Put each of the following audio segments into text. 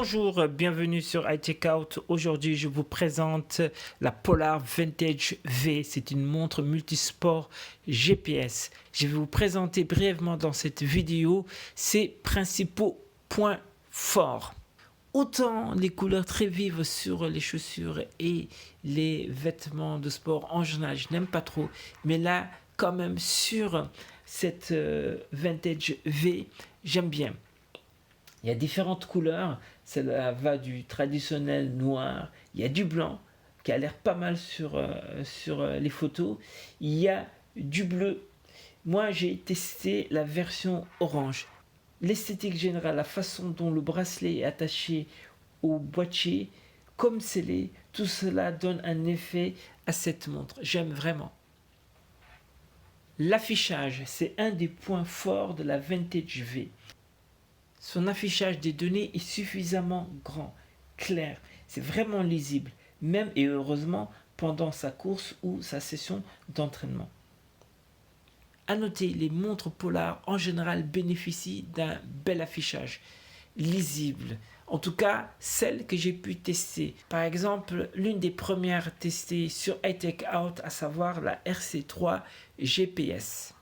Bonjour, bienvenue sur iCheckout. Aujourd'hui, je vous présente la Polar Vintage V. C'est une montre multisport GPS. Je vais vous présenter brièvement dans cette vidéo ses principaux points forts. Autant les couleurs très vives sur les chaussures et les vêtements de sport en général, je n'aime pas trop. Mais là, quand même, sur cette Vintage V, j'aime bien. Il y a différentes couleurs, cela va du traditionnel noir, il y a du blanc qui a l'air pas mal sur les photos, il y a du bleu. Moi j'ai testé la version orange. L'esthétique générale, la façon dont le bracelet est attaché au boîtier, comme scellé, tout cela donne un effet à cette montre. J'aime vraiment. L'affichage, c'est un des points forts de la Vintage V. Son affichage des données est suffisamment grand, clair, c'est vraiment lisible, même et heureusement pendant sa course ou sa session d'entraînement. À noter, les montres Polar en général bénéficient d'un bel affichage, lisible. En tout cas, celles que j'ai pu tester. Par exemple, l'une des premières testées sur iCheckout, à savoir la RC3 GPS.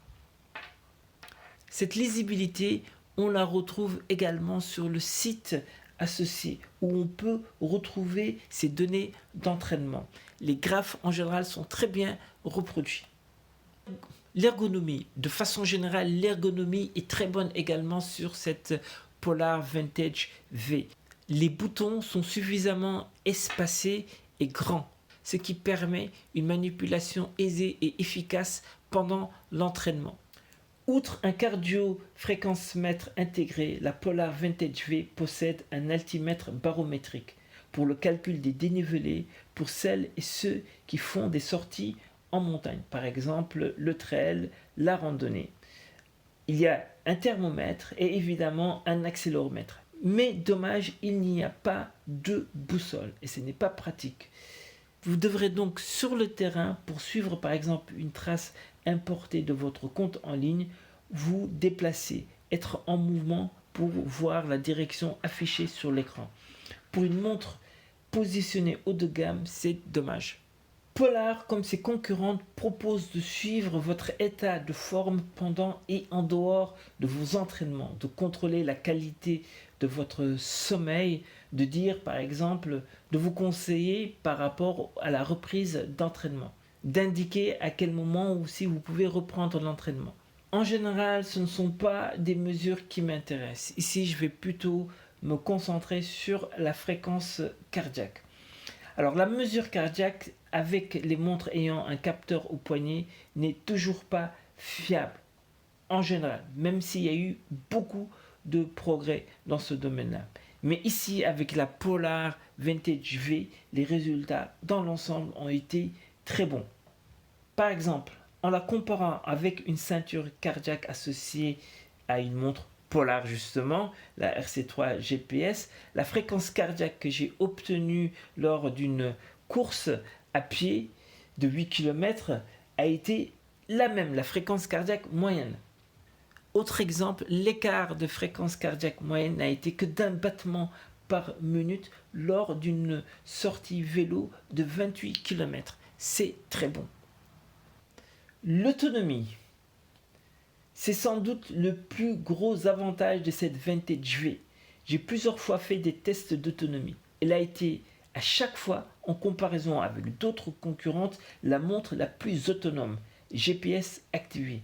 Cette lisibilité, on la retrouve également sur le site associé où on peut retrouver ces données d'entraînement. Les graphes en général sont très bien reproduits. L'ergonomie, de façon générale, l'ergonomie est très bonne également sur cette Polar Vintage V. Les boutons sont suffisamment espacés et grands, ce qui permet une manipulation aisée et efficace pendant l'entraînement. Outre un cardio-fréquence-mètre intégré, la Polar Vintage V possède un altimètre barométrique pour le calcul des dénivelés pour celles et ceux qui font des sorties en montagne, par exemple le trail, la randonnée. Il y a un thermomètre et évidemment un accéléromètre. Mais dommage, il n'y a pas de boussole et ce n'est pas pratique. Vous devrez donc sur le terrain, pour suivre par exemple une trace importée de votre compte en ligne, vous déplacer, être en mouvement pour voir la direction affichée sur l'écran. Pour une montre positionnée haut de gamme, c'est dommage. Polar, comme ses concurrentes, propose de suivre votre état de forme pendant et en dehors de vos entraînements, de contrôler la qualité de votre sommeil, de dire par exemple, de vous conseiller par rapport à la reprise d'entraînement, d'indiquer à quel moment ou si vous pouvez reprendre l'entraînement. En général, ce ne sont pas des mesures qui m'intéressent. Ici, je vais plutôt me concentrer sur la fréquence cardiaque. Alors, la mesure cardiaque avec les montres ayant un capteur au poignet n'est toujours pas fiable, en général, même s'il y a eu beaucoup de progrès dans ce domaine-là. Mais ici, avec la Polar Vintage V, les résultats dans l'ensemble ont été très bons. Par exemple, en la comparant avec une ceinture cardiaque associée à une montre Polar justement, la RC3 GPS, la fréquence cardiaque que j'ai obtenue lors d'une course à pied de 8 km a été la même, la fréquence cardiaque moyenne. Autre exemple, l'écart de fréquence cardiaque moyenne n'a été que d'un battement par minute lors d'une sortie vélo de 28 km. C'est très bon. L'autonomie. C'est sans doute le plus gros avantage de cette Vintage V. J'ai plusieurs fois fait des tests d'autonomie. Elle a été à chaque fois, en comparaison avec d'autres concurrentes, la montre la plus autonome, GPS activée.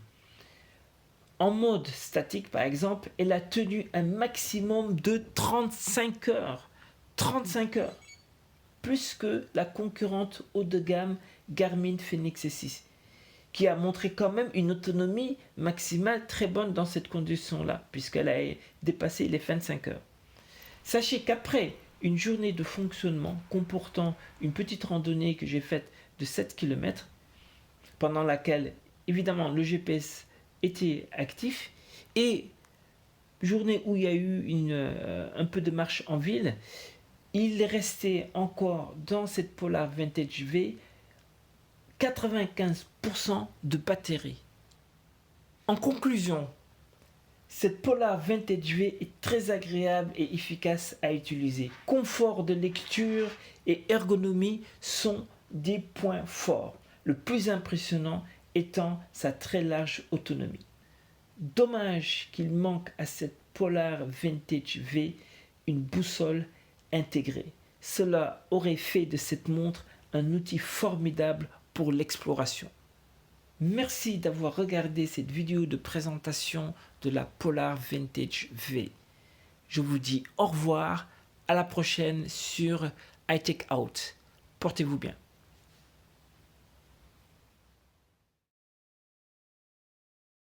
En mode statique, par exemple, elle a tenu un maximum de 35 heures. 35 heures. Plus que la concurrente haut de gamme Garmin Fenix 6. Qui a montré quand même une autonomie maximale très bonne dans cette condition-là, puisqu'elle a dépassé les 25 heures. Sachez qu'après une journée de fonctionnement comportant une petite randonnée que j'ai faite de 7 km, pendant laquelle, évidemment, le GPS était actif, et journée où il y a eu un peu de marche en ville, il restait encore dans cette Polar Vintage V 95% de batterie. En conclusion, Cette Polar Vintage V est très agréable et efficace à utiliser. Confort de lecture et ergonomie sont des points forts. Le plus impressionnant étant sa très large autonomie. Dommage qu'il manque à cette Polar Vintage V une boussole intégrée. Cela aurait fait de cette montre un outil formidable pour l'exploration. Merci d'avoir regardé cette vidéo de présentation de la Polar Vintage V. Je vous dis au revoir, à la prochaine sur iTech Out. Portez-vous bien.